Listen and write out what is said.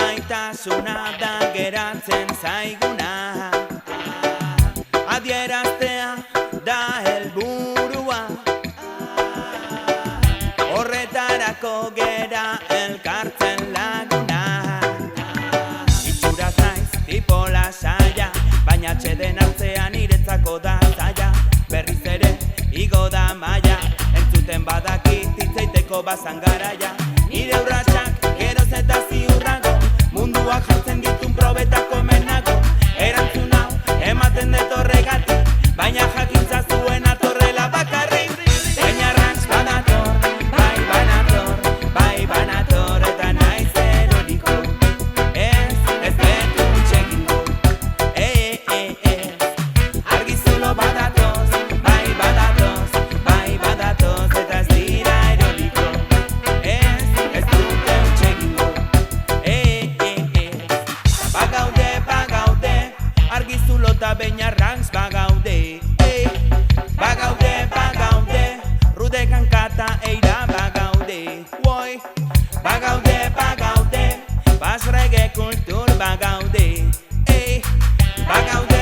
Maitasuna da geratzen zaiguna, adieraztea da helburua, horretarako gera elkartzen laguna. Itxuraz naiz tipo lasaia, baina atxeden hartzea niretzako da zaila. Berriz ere igo da maia, entzuten badakit hitzeiteko bazan garaia. Nire urratsak geroz eta ziurrago, munduak jartzen ditun probetako menago. Erantzun hau ematen dut horregatik, baina jakintza zuen atorrela bakarrik. Peñarrantz badator, bai banator, bai banator, eta naiz eroriko. Ez betu txekingo, argizulo badatoz, bai badatoz, eta ez dira eroriko. Ez dute txekingo, bagaude, argizulo eta Peñarrantz bagaude. Bagaude, rude kankata eira bagaude. Bagaude, basrege kultur bagaude. Bagaude